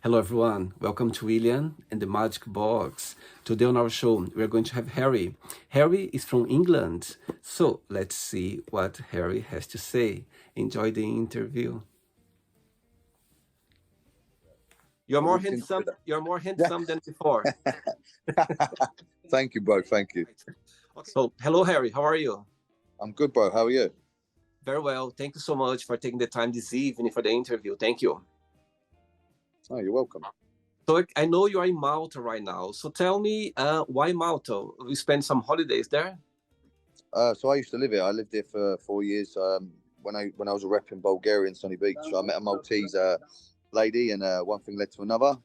Hello, everyone. Welcome to William and the Magic Box. Today on our show, we are going to have Harry. Harry is from England. So let's see what Harry has to say. Enjoy the interview. You're I more walked into handsome. that. You're more Yeah. handsome than before. Thank you, bro. Thank you. Right. Okay. So, hello, Harry. How are you? I'm good, bro. How are you? Very well. Thank you so much for taking the time this evening for the interview. Thank you. Oh, you're welcome. So, I know you are in Malta right now. So, tell me, why Malta? We spent some holidays there. So I used to live here. I lived here for 4 years. When I was a rep in Bulgaria in Sunny Beach, so I met a Maltese lady, and one thing led to another.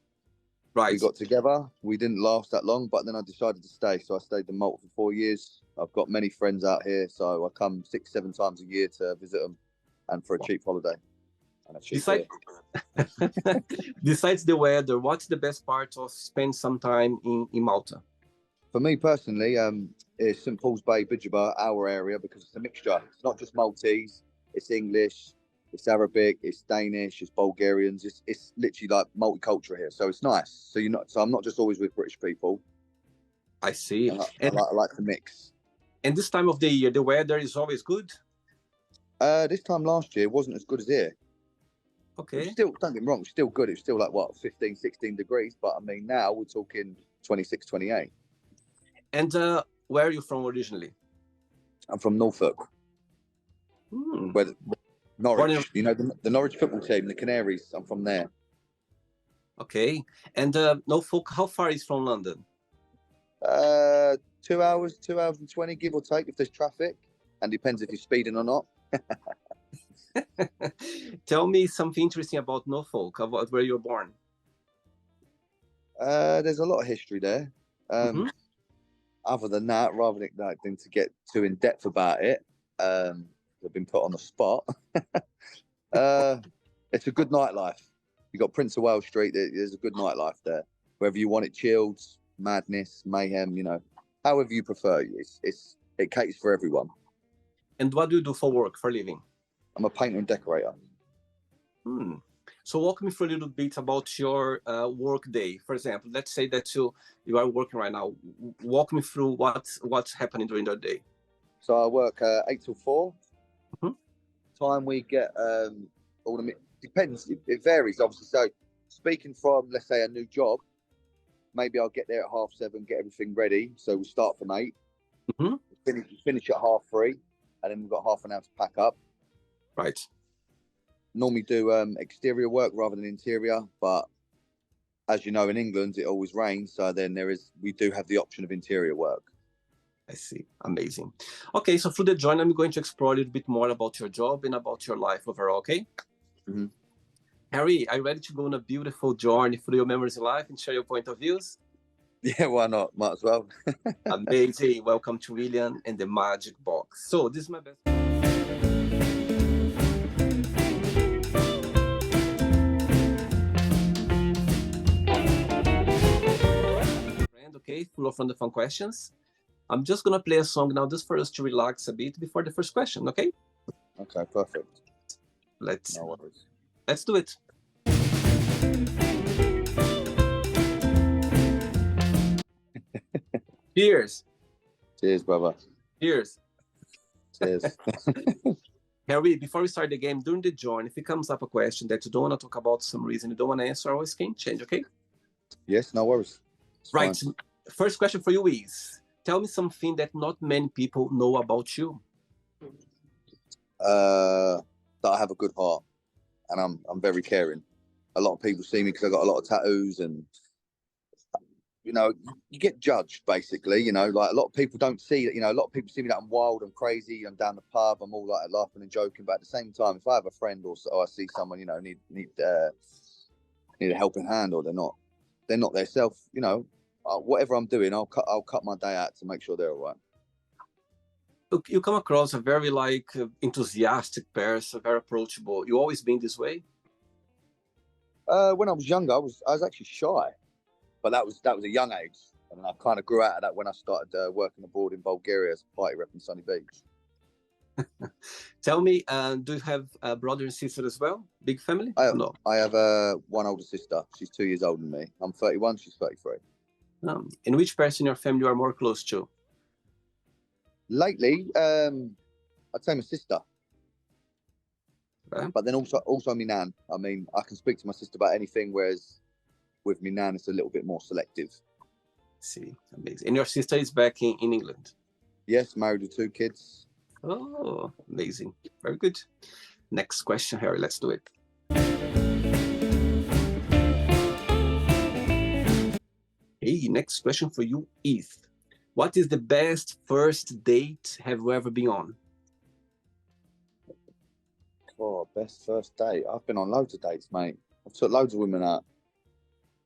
We Right. got together. We didn't last that long, but then I decided to stay. So I stayed in Malta for 4 years. I've got many friends out here, so I come 6, 7 times a year to visit them, and for a cheap holiday and a cheap beer. Besides, besides the weather, what's the best part of spend some time in Malta? For me personally, it's St Paul's Bay, Bidjaba, our area, because it's a mixture. It's not just Maltese, it's English, it's Arabic, it's Danish, it's Bulgarians. It's literally like multicultural here, so it's nice. So I'm not just always with British people. I see. I like to mix. And this time of the year, the weather is always good. This time last year wasn't as good as here. It was Okay. still, don't get me wrong, it's still good. It's still like what, 15, 16 degrees, but I mean now we're talking 26, 28. And where are you from originally? I'm from Norfolk, Hmm. where Born in, Norwich. You know the Norwich football team, the Canaries. I'm from there. okay. And Norfolk, how far is from London? 2 hours, 2 hours and 20, give or take, if there's traffic, and depends if you're speeding or not. Tell me something interesting about Norfolk, about where you're born. There's a lot of history there. Hmm. Other than that, rather than to get too in depth about it, I've been put on the spot. uh, it's a good nightlife. You got Prince of Wales Street. There's a good nightlife there. Whether you want it chilled, madness, mayhem, however you prefer. It caters for everyone. And what do you do for work, for living? I'm a painter and decorator. Hmm. So walk me through a little bit about your work day. For example, let's say that you are working right now. Walk me through what's happening during the day. So I work 8 till 4. Mhm. Time we get all the depends. It varies obviously. So speaking from, let's say, a new job, maybe I'll get there at 7:30, get everything ready. So we start from 8, Mhm. finish at 3:30, and then we've got half an hour to pack up. Right. Normally do exterior work rather than interior, but as you know, in England it always rains, so then we do have the option of interior work. I see. Amazing. Okay, so through the journey, I'm going to explore a little bit more about your job and about your life overall. Okay, Mm-hmm. Harry, are you ready to go on a beautiful journey through your memories in life and share your point of views? Yeah, why not? Might as well. Amazing. Welcome to William and the Magic Box. So this is my best friend. Okay, full of fun questions. I'm just gonna play a song now, just for us to relax a bit before the first question. Okay, Okay, perfect. let's No worries. let's do it. Cheers. Cheers, brother. Cheers. Cheers. Harry, before we start the game, during the join, if it comes up a question that you don't want to talk about some reason, you don't want to answer, always can change, okay? Yes, no worries. It's Right. fine. First question for you is, tell me something that not many people know about you. That I have a good heart, and I'm very caring. A lot of people see me because I got a lot of tattoos, and you get judged basically. Like a lot of people don't see that. A lot of people see me that I'm wild and crazy. I'm down the pub. I'm all like laughing and joking, but at the same time, if I have a friend or I see someone, need a helping hand, or they're not their self. Whatever I'm doing, I'll cut my day out to make sure they're all right. You come across a very enthusiastic person, very approachable. You always been this way? When I was younger, I was actually shy, but that was a young age, and I kind of grew out of that when I started working abroad in Bulgaria as a party rep in Sunny Beach. Tell me, do you have a brother and sister as well? Big family? No. I have one older sister. She's 2 years older than me. I'm 31. She's 33. And which person in your family you are more close to? Lately, I'd say my sister. Okay. But then also my nan. I mean, I can speak to my sister about anything, whereas with my nan, it's a little bit more selective. See, amazing. And your sister is back in England? Yes, married with 2 kids. Oh, amazing. Very good. Next question, Harry. Let's do it. Hey, next question for you, Heath. What is the best first date have you ever been on? Oh, best first date. I've been on loads of dates, mate. I've took loads of women out.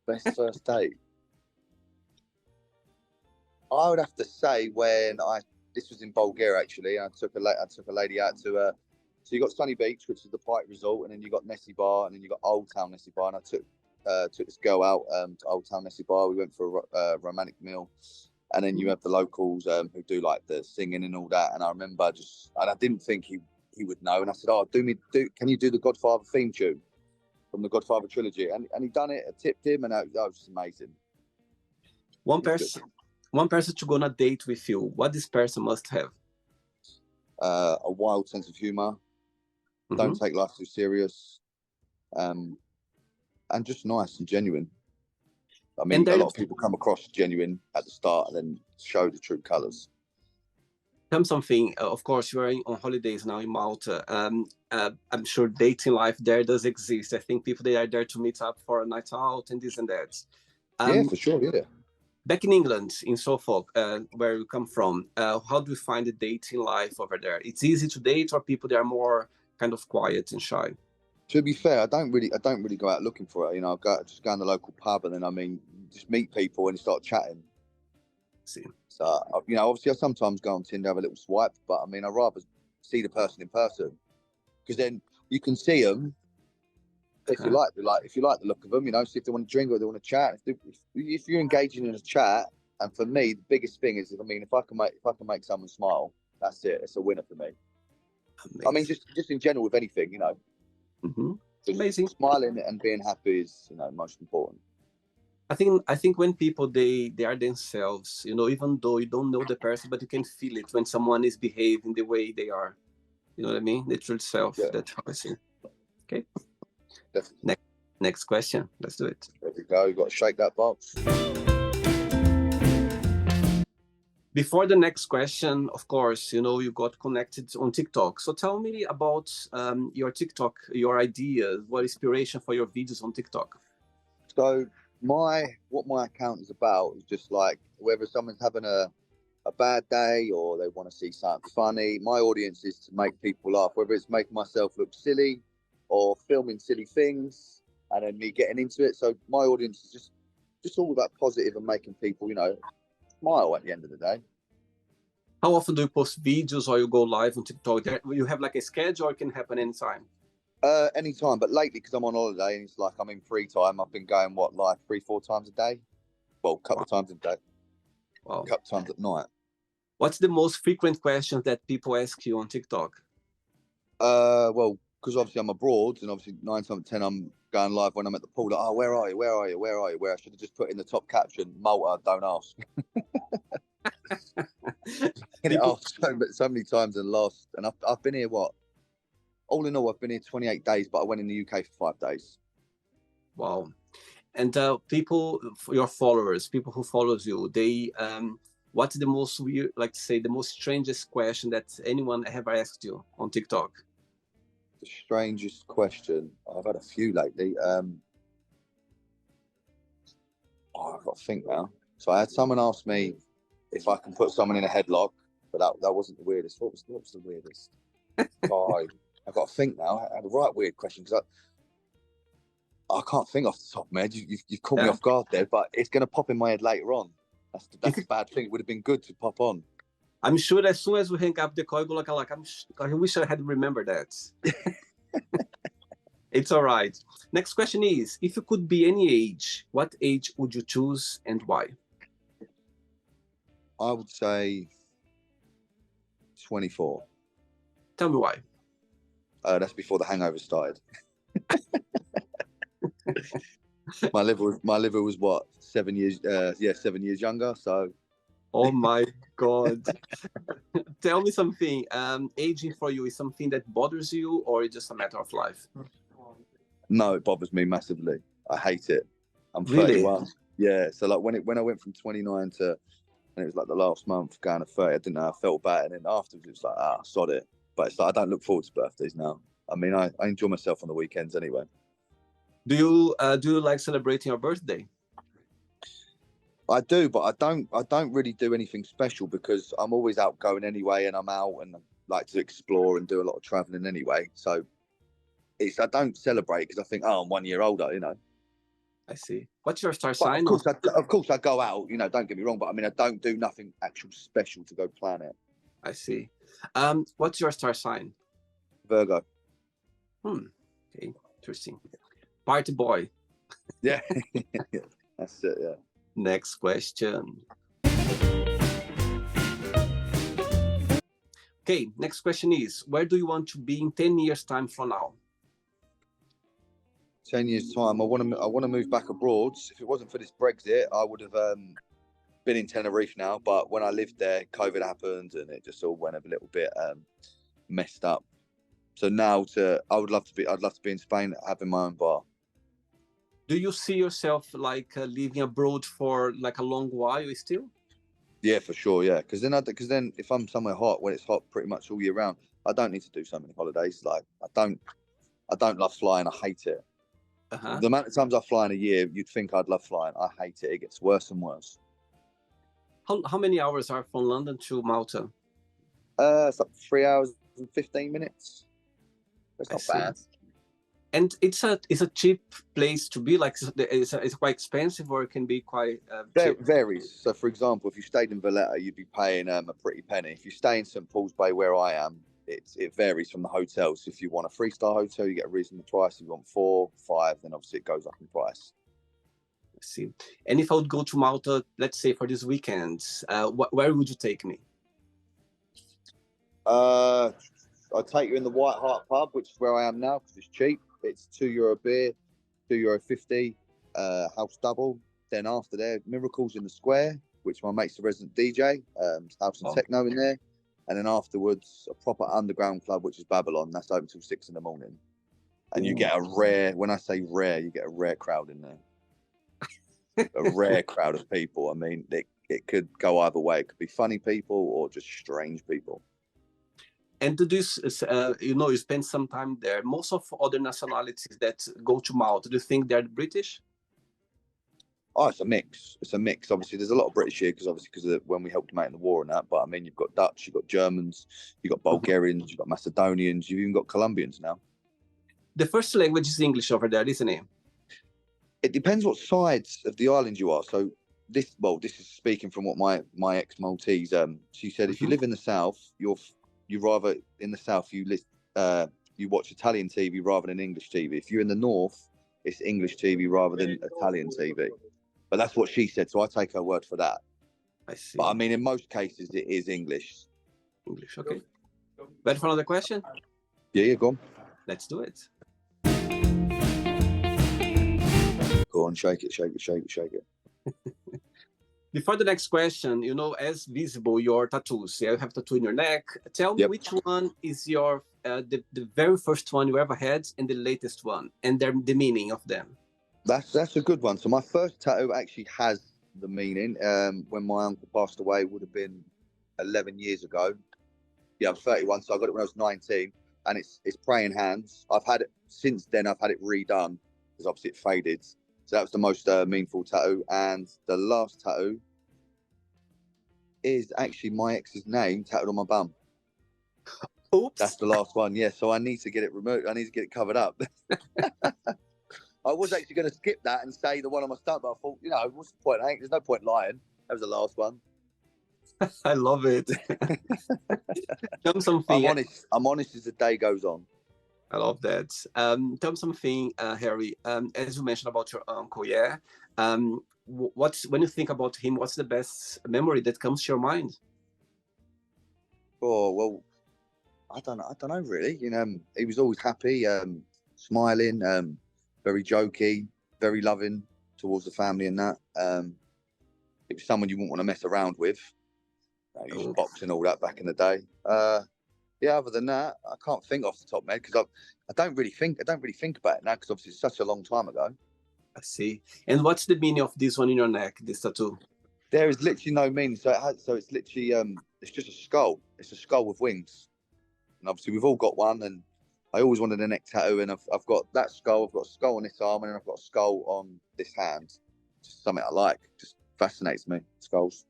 Best first date. I would have to say this was in Bulgaria actually. I took a lady out to so you got Sunny Beach, which is the Pike Resort, and then you got Nessie Bar, and then you got Old Town Nessie Bar, and I took this girl out to Old Town Nessie Bar. We went for a romantic meal, and then you have the locals who do like the singing and all that. And I remember and I didn't think he would know, and I said, "Oh, can you do the Godfather theme tune from the Godfather trilogy?" And he done it. I tipped him, and that was just amazing. One person to go on a date with you. What this person must have? A wild sense of humor. Don't take life too serious, and just nice and genuine. I mean, a lot of people come across genuine at the start and then show the true colours. Tell me something. Of course, you are on holidays now in Malta. I'm sure dating life there does exist. I think people, they are there to meet up for a night out and this and that. Yeah, for sure, yeah. Back in England, in Suffolk, where you come from, how do you find the dating life over there? It's easy to date, or people, they are more kind of quiet and shy? To be fair, I don't really go out looking for it. You know, just go in the local pub, and then just meet people and start chatting. See. So obviously I sometimes go on Tinder, have a little swipe, but I mean, I'd rather see the person in person, because then you can see them if you like the look of them. See if they want to drink or they want to chat. If you're engaging in a chat, and for me, the biggest thing is, if I can make someone smile, that's it. It's a winner for me. Amazing. I mean, just in general with anything, Amazing. Smiling and being happy is, most important. I think when people, they are themselves, even though you don't know the person, but you can feel it when someone is behaving the way they are. You know what I mean? The true self. Yeah. That's how I see. Okay. Definitely. Next question. Let's do it. There we go. You've got to shake that box. Before the next question, of course, you got connected on TikTok. So tell me about your TikTok, your ideas, what inspiration for your videos on TikTok. So what my account is about is just like, whether someone's having a bad day or they want to see something funny, my audience is to make people laugh, whether it's making myself look silly or filming silly things and then me getting into it. So my audience is just all about positive and making people, smile at the end of the day. How often do you post videos or you go live on TikTok? You have like a schedule, or it can happen anytime? Anytime, but lately, because I'm on holiday and it's like I'm in free time, I've been going live 3-4 times a day. Well, a couple of times a day. Wow. A couple of times at night. What's the most frequent questions that people ask you on TikTok? Well, because obviously I'm abroad, and obviously 9 times out of 10 I'm going live when I'm at the pool. Like, oh, where are you? Where are you? Where are you? Where I should have just put in the top caption, Malta, don't ask. Get it off so many times and I've been here all in all, I've been here 28 days, but I went in the UK for 5 days. Wow. And people, your followers, people who follows you, they what's the most weird, like say the most strangest question that anyone ever asked you on TikTok? The strangest question, I've had a few lately. I've got to think now. So I had someone ask me if I can put someone in a headlock, but that wasn't the weirdest. What was the weirdest? I've got to think now. I had a right weird question, because I can't think off the top of my head. You've caught me off guard there, but it's going to pop in my head later on. That's a bad thing. It would have been good to pop on. I'm sure as soon as we hang up the call, you'll go like, I wish I had remembered that. It's all right. Next question is, if you could be any age, what age would you choose and why? I would say 24. Tell me why. That's before the hangover started. My liver was what, 7 years? 7 years younger. So. Oh my God. Tell me something. Aging for you is something that bothers you, or it's just a matter of life? No, it bothers me massively. I hate it. I'm Really? 31. Yeah. So like when I went from 29 to, and it was like the last month going to 30, I didn't know how I felt about it. And then afterwards it was like, sod it. But it's like I don't look forward to birthdays now. I mean, I enjoy myself on the weekends anyway. Do you like celebrating your birthday? I do, but I don't really do anything special because I'm always outgoing anyway, and I'm out and I like to explore and do a lot of traveling anyway. So I don't celebrate because I think, oh, I'm 1 year older, you know. I see. What's your star But sign? of course I go out, you know, don't get me wrong, but I mean, I don't do nothing actual special to go plan it. I see. What's your star sign? Virgo. Okay, interesting. Party boy. Yeah. That's it, yeah. Next question. Okay, next question is, where do you want to be in 10 years time from now? 10 years time, I want to move back abroad. If it wasn't for this Brexit, I would have been in Tenerife now. But when I lived there, COVID happened and it just all went a little bit messed up. So now I'd love to be in Spain having my own bar. Do you see yourself like living abroad for like a long while still? Yeah, for sure. Yeah, because then if I'm somewhere hot, when it's hot pretty much all year round, I don't need to do so many holidays. Like I don't love flying. I hate it. The amount of times I fly in a year, you'd think I'd love flying. I hate it. It gets worse and worse. How many hours are from London to Malta? It's like 3 hours and 15 minutes. That's not bad. And it's a cheap place to be. Like it's quite expensive, or it can be quite cheap. Varies. So, for example, if you stayed in Valletta, you'd be paying a pretty penny. If you stay in St Paul's Bay, where I am, it varies from the hotels. If you want a 3-star hotel, you get a reasonable price. If you want 4, 5, then obviously it goes up in price. I see. And if I would go to Malta, let's say for this weekend, where would you take me? I'll take you in the White Hart pub, which is where I am now because it's cheap. It's €2 beer, €2.50, house double. Then after there, Miracles in the Square, which my mate's the resident DJ, have some techno in there. And then afterwards, a proper underground club, which is Babylon. That's open till 6 in the morning. And you get when I say rare, you get a rare crowd in there. A rare crowd of people. I mean, it could go either way. It could be funny people or just strange people. And to this, you spend some time there. Most of other nationalities that go to Malta, do you think they're British? Oh, it's a mix. It's a mix. Obviously, there's a lot of British here because when we helped them out in the war and that. But I mean, you've got Dutch, you've got Germans, you've got Bulgarians, you've got Macedonians, you've even got Colombians now. The first language is English over there, isn't it? It depends what sides of the island you are. So this is speaking from what my ex-Maltese. She said if you live in the south, you rather in the south you watch Italian TV rather than English TV. If you're in the north, it's English TV rather than Italian TV. But that's what she said, so I take her word for that. I see. But I mean, in most cases, it is English. English, okay. Ready for another question? Yeah, go on. Let's do it. Go on, shake it, shake it, shake it, shake it. Before the next question, as visible your tattoos. You have a tattoo in your neck. Tell me which one is your the very first one you ever had and the latest one, and the meaning of them. That's a good one. So my first tattoo actually has the meaning. When my uncle passed away, would have been 11 years ago. Yeah, I'm 31, so I got it when I was 19, and it's praying hands. I've had it since then. I've had it redone because obviously it faded. So that was the most meaningful tattoo. And the last tattoo is actually my ex's name tattooed on my bum. Oops. That's the last one. Yeah, so I need to get it removed. I need to get it covered up. I was actually going to skip that and say the one on my stomach, but I thought, what's the point? There's no point lying. That was the last one. I love it. Tell me something. I'm honest as the day goes on. I love that. Tell me something, Harry. As you mentioned about your uncle, when you think about him, what's the best memory that comes to your mind? Oh, well, I don't know really. You know, he was always happy, smiling, very jokey, very loving towards the family and that. It was someone you wouldn't want to mess around with. He used Oh, boxing all that back in the day. Yeah, other than that, I can't think off the top of my head because I don't really think about it now because obviously it's such a long time ago. I see. And what's the meaning of this one in your neck, this tattoo? There is literally no meaning. So it's literally it's just a skull. It's a skull with wings. And obviously we've all got one. And I always wanted a neck tattoo, and I've got that skull. I've got a skull on this arm, and I've got a skull on this hand. Just something I like. Just fascinates me. Skulls.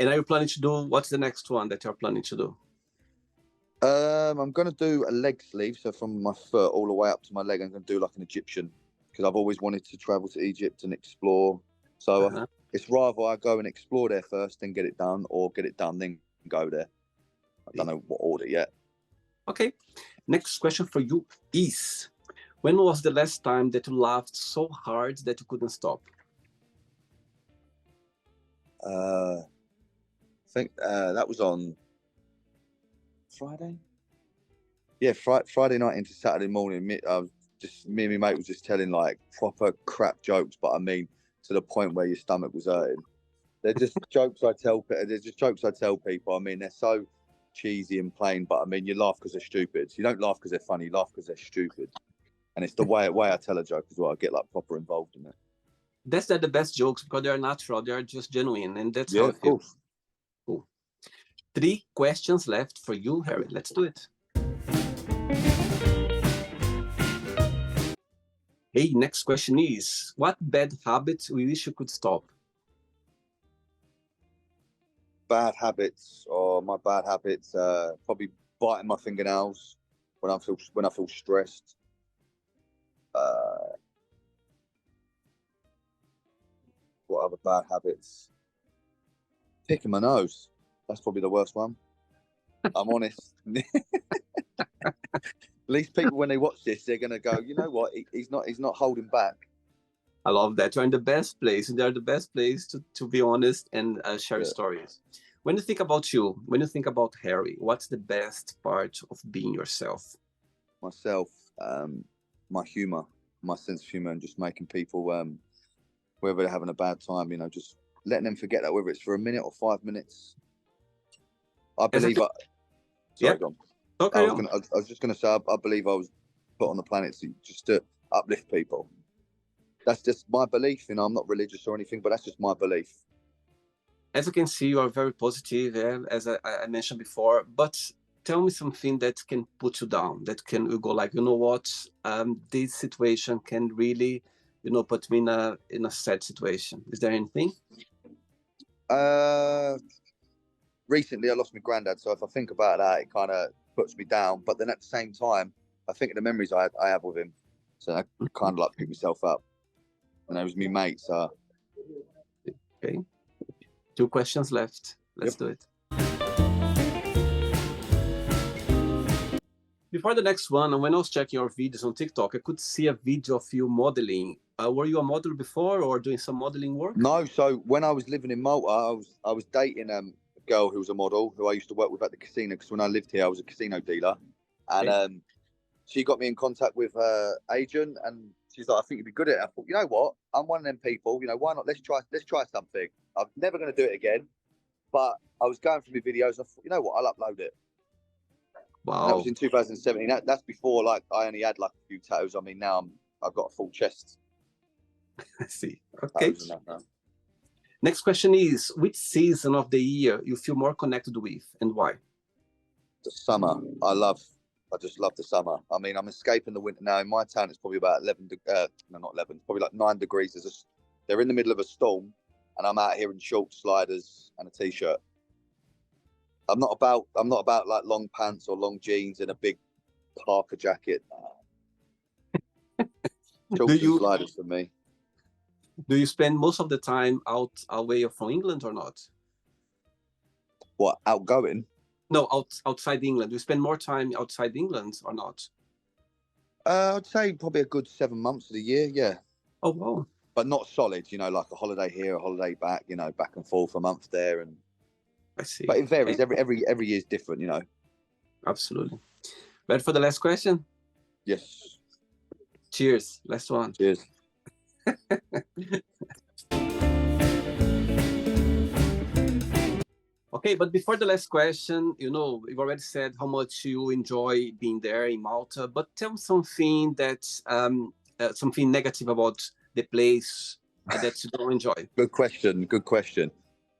And are you planning to do, what's the next one that you're planning to do? I'm gonna do a leg sleeve. So from my foot all the way up to my leg, I'm gonna do like an Egyptian because I've always wanted to travel to Egypt and explore. So it's rather I go and explore there first, then get it done, or get it done, then go there. I don't know what order yet. Okay. Next question for you is, when was the last time that you laughed so hard that you couldn't stop? I think that was on Friday. Yeah, Friday night into Saturday morning. Me and my mate was just telling like proper crap jokes, but I mean to the point where your stomach was hurting. They're just jokes I tell. They're just jokes I tell people. I mean, they're so cheesy and plain, but I mean, you laugh because they're stupid. You don't laugh because they're funny. You laugh because they're stupid. And it's the way I tell a joke as well. I get like proper involved in it. That's the best jokes because they're natural. They're just genuine, and that's Yeah, how I of feel. course. Cool. 3 questions left for you, Harry. Let's do it. Hey, next question is, what bad habits we wish you could stop? Bad habits, or my bad habits, probably biting my fingernails when I feel stressed. What other bad habits? Picking my nose. That's probably the worst one. I'm honest. At least people, when they watch this, they're gonna go, you know what? He's not holding back. I love that. You're in the best place, and they're the best place to be honest and share stories. When you think about you, when you think about Harry, what's the best part of being yourself? Myself, my humor, my sense of humor, and just making people, whether they're having a bad time, you know, just letting them forget that, whether it's for a minute or 5 minutes. I believe. Sorry, go on. Okay. I was just gonna say, I believe I was put on the planet to uplift people. That's just my belief. You know, I'm not religious or anything, but that's just my belief. As you can see, you are very positive, as I mentioned before, but tell me something that can put you down, that can you go like, you know what, this situation can really, put me in a sad situation. Is there anything? Recently I lost my granddad, so if I think about that, it kind of puts me down. But then at the same time, I think of the memories I have with him, so I kind of like pick myself up. And it was me mate, so. Okay. 2 questions left. Let's do it. Before the next one, when I was checking your videos on TikTok, I could see a video of you modeling. Were you a model before or doing some modeling work? No, so when I was living in Malta, I was dating a girl who was a model who I used to work with at the casino, because when I lived here, I was a casino dealer. And she got me in contact with her agent, and she's like, I think you'd be good at it. I thought, you know what? I'm one of them people, you know, why not? Let's try something. I'm never going to do it again. But I was going through my videos, and I thought, you know what? I'll upload it. Wow. And that was in 2017. That's before, like, I only had like a few tattoos. I mean, now I've got a full chest. I see. Okay. That Next question is, which season of the year you feel more connected with and why? The summer. I just love the summer. I mean, I'm escaping the winter now. In my town, it's probably about 11, no, not 11, probably like 9 degrees. They're in the middle of a storm, and I'm out here in short sliders and a t-shirt. I'm not about like long pants or long jeans and a big parka jacket. Shorts and sliders for me. Do you spend most of the time away from England or not? What, outgoing? No, outside England. Do you spend more time outside England or not? I'd say probably a good 7 months of the year, yeah. Oh, wow. But not solid, you know, like a holiday here, a holiday back, you know, back and forth, a month there. And I see. But it varies. Every year is different, you know. Absolutely. Ready for the last question? Yes. Cheers. Last one. Cheers. Okay, but before the last question, you've already said how much you enjoy being there in Malta, but tell me something something negative about the place that you don't enjoy. Good question. Good question.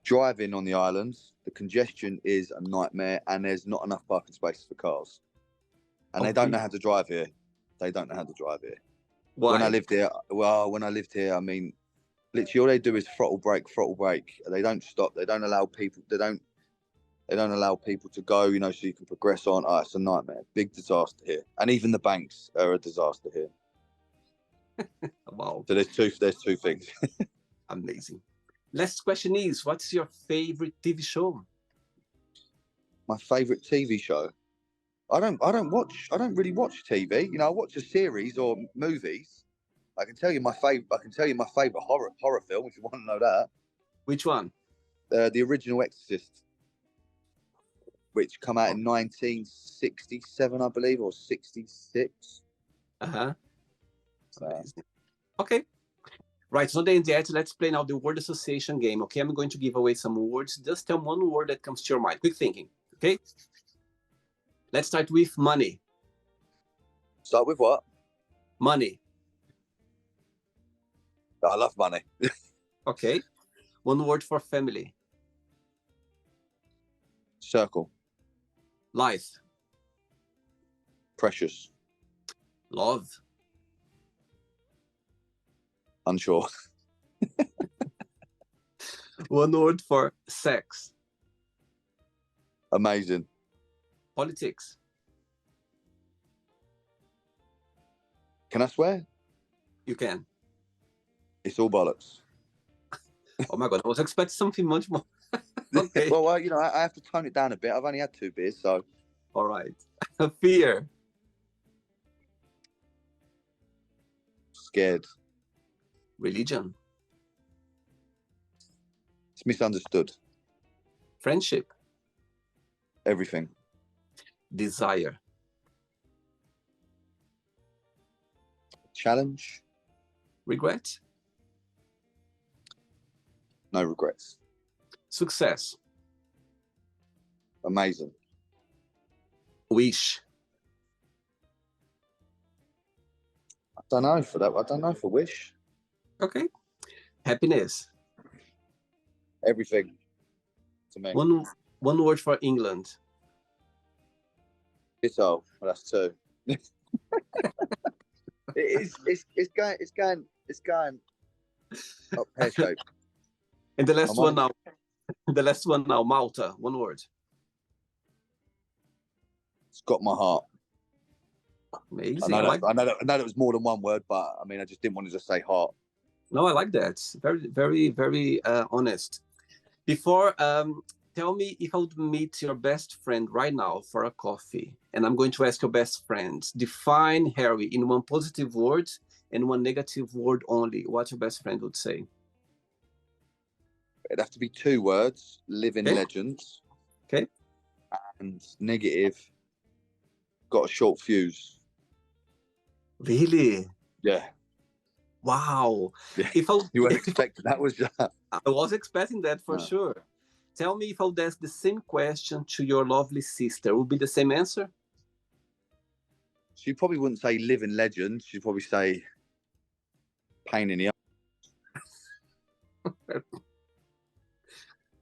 Driving on the islands, the congestion is a nightmare, and there's not enough parking spaces for cars. And they don't know how to drive here. They don't know how to drive here. Why? When I lived here, I mean, literally all they do is throttle brake, throttle brake. They don't stop. They don't allow people. They don't allow people to go. So you can progress on. Oh, it's a nightmare. Big disaster here. And even the banks are a disaster here. Wow. So there's two things. Amazing. Last question is, what's your favorite TV show? My favorite TV show. I don't really watch TV. I watch a series or movies. I can tell you my favorite horror film if you want to know that. Which one? The original Exorcist, which come out in 1967, I believe, or 66. Amazing. Okay. Right, so then let's play now the word association game, okay? I'm going to give away some words. Just tell one word that comes to your mind. Quick thinking, okay? Let's start with money. Start with what? Money. I love money. Okay. One word for family. Circle. Life. Precious. Love. Unsure. One word for sex. Amazing. Politics. Can I swear? You can. It's all bollocks. Oh my God, I was expecting something much more. Okay. Well, I have to tone it down a bit. I've only had 2 beers, so. All right. Fear. Scared. Religion. It's misunderstood. Friendship. Everything. Desire. Challenge. Regret. No regrets. Success. Amazing. Wish. I don't know for that. I don't know for wish. Okay. Happiness. Everything to me. One word for England. Well, that's 2. It's going up pear shape. And the last one now. The last one now. Malta. One word. It's got my heart. Amazing. I know that it was more than one word, but I mean, I just didn't want to just say heart. No, I like that. Very, very, very honest. Before, tell me if I would meet your best friend right now for a coffee, and I'm going to ask your best friend, define Harry in one positive word and one negative word only. What your best friend would say? It'd have to be 2 words: living legends. Okay. And negative. Got a short fuse. Really? Yeah. Wow. Yeah. You weren't expecting that, was you? I was expecting that for sure. Tell me if I would ask the same question to your lovely sister. Would be the same answer? She probably wouldn't say living legend. She'd probably say pain in the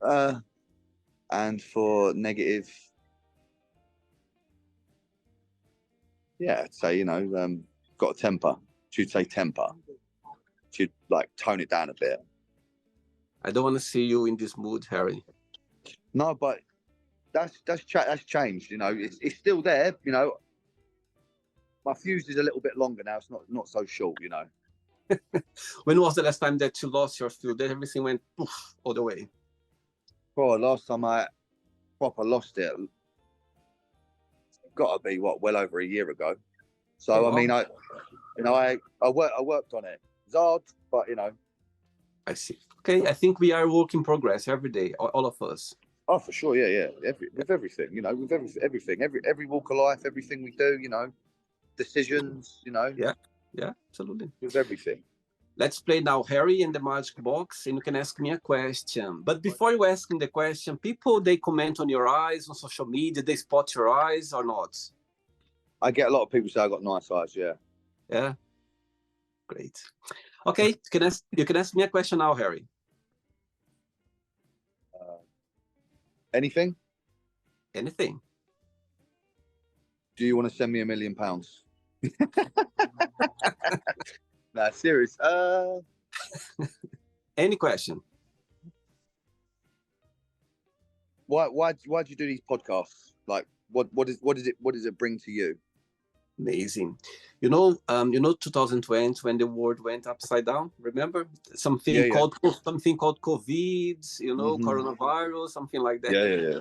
ass. And for negative, yeah, I'd say, got a temper. She'd say temper. She'd tone it down a bit. I don't want to see you in this mood, Harry. No, but that's changed. It's still there. My fuse is a little bit longer now. It's not so short. When was the last time that you lost your fuse? That everything went poof all the way? Well, last time I proper lost it, got to be well over a year ago. So I mean, I worked on it. It's hard, but I see. Okay, I think we are a work in progress every day, all of us. Oh, for sure, yeah. With everything, with everything, every walk of life, everything we do, decisions, Yeah, absolutely. with everything. Let's play now Harry in the Magic Box, and you can ask me a question. But before you ask me the question, people, they comment on your eyes on social media, they spot your eyes or not? I get a lot of people say I got nice eyes. Yeah. Yeah, great. Okay, you can ask me a question now, Harry. Anything? Anything. Do you want to send me £1 million? Nah, serious. Any question. Why do you do these podcasts? Like, what does it bring to you? Amazing. 2020 when the world went upside down. Remember something Yeah. called COVID, coronavirus, something like that. Yeah.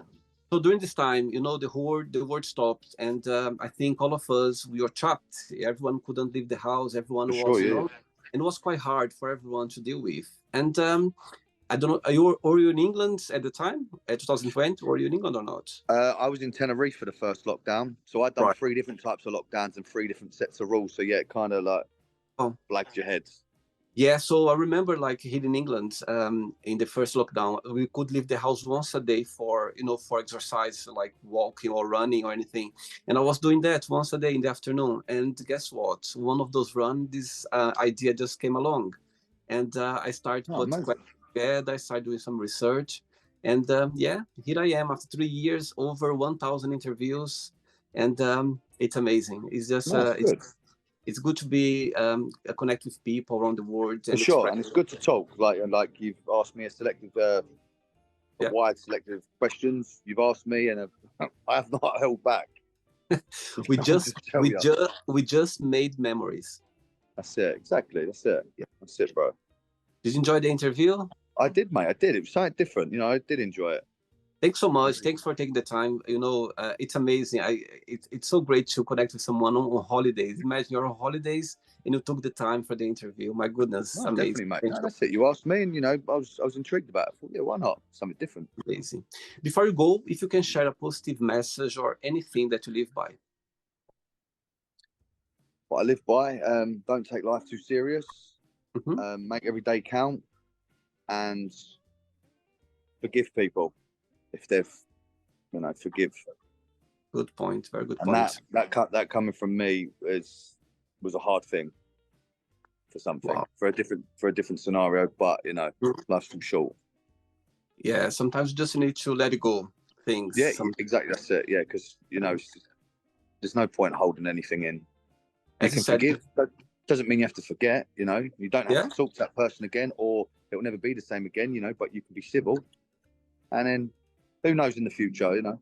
So during this time, the world stopped, and I think all of us, we were trapped. Everyone couldn't leave the house. Everyone For was, sure, yeah. and it was quite hard for everyone to deal with. And I don't know, were you in England at the time, 2020? Were you in England or not? I was in Tenerife for the first lockdown, so I'd done Right. 3 different types of lockdowns and 3 different sets of rules. So yeah, it kind of like blagged your head. Yeah, so I remember like here in England, in the first lockdown, we could leave the house once a day for exercise, like walking or running or anything. And I was doing that once a day in the afternoon. And guess what? One of those runs, this idea just came along. And I started putting I started doing some research. And here I am after 3 years, over 1,000 interviews. And it's amazing. It's just, it's good to be connect with people around the world. For sure, and it's good to talk. Like you've asked me a wide selective questions. You've asked me, and I have not held back. we just made memories. That's it, exactly. That's it. Yeah, that's it, bro. Did you enjoy the interview? I did, mate. I did. It was something different. I did enjoy it. Thanks so much. Thanks for taking the time. It's amazing. It's so great to connect with someone on holidays. Imagine you're on holidays and you took the time for the interview. My goodness, no, amazing. Definitely, mate. No, that's it. You asked me, and I was intrigued about it. I thought, yeah, why not? Something different. Amazing. Before you go, if you can share a positive message or anything that you live by. What I live by: don't take life too serious. Mm-hmm. Make every day count, and forgive people if they've, forgive. Good point. Very good and point. That coming from me was a hard thing for something. Wow. for a different scenario, but life's too short. Yeah, sometimes you just need to let it go. Things. Yeah, exactly. That's it. Yeah, because there's no point holding anything in. You can forgive, but doesn't mean you have to forget. You don't have to talk to that person again, or it will never be the same again. But you can be civil, and then who knows in the future.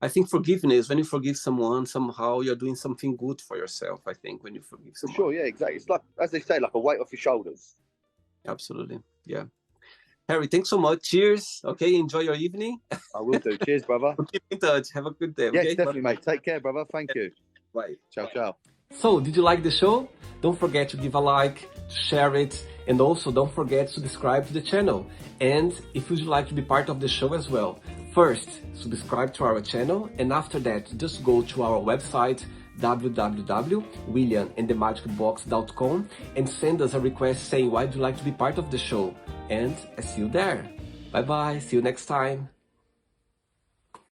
I think forgiveness, when you forgive someone, somehow you're doing something good for yourself. I think when you forgive someone. For sure, yeah, exactly. It's like, as they say, like a weight off your shoulders. Absolutely, yeah. Harry, thanks so much. Cheers. Okay, enjoy your evening. I will do. Cheers, brother. We'll keep in touch. Have a good day. Yes, okay? Definitely, mate. Take care, brother. Thank you. Bye. Ciao, ciao. So, did you like the show? Don't forget to give a like, share it, and also don't forget to subscribe to the channel. And if you'd like to be part of the show as well, first, subscribe to our channel, and after that, just go to our website, www.williamandthemagicbox.com, and send us a request saying why you'd like to be part of the show. And I see you there. Bye-bye. See you next time.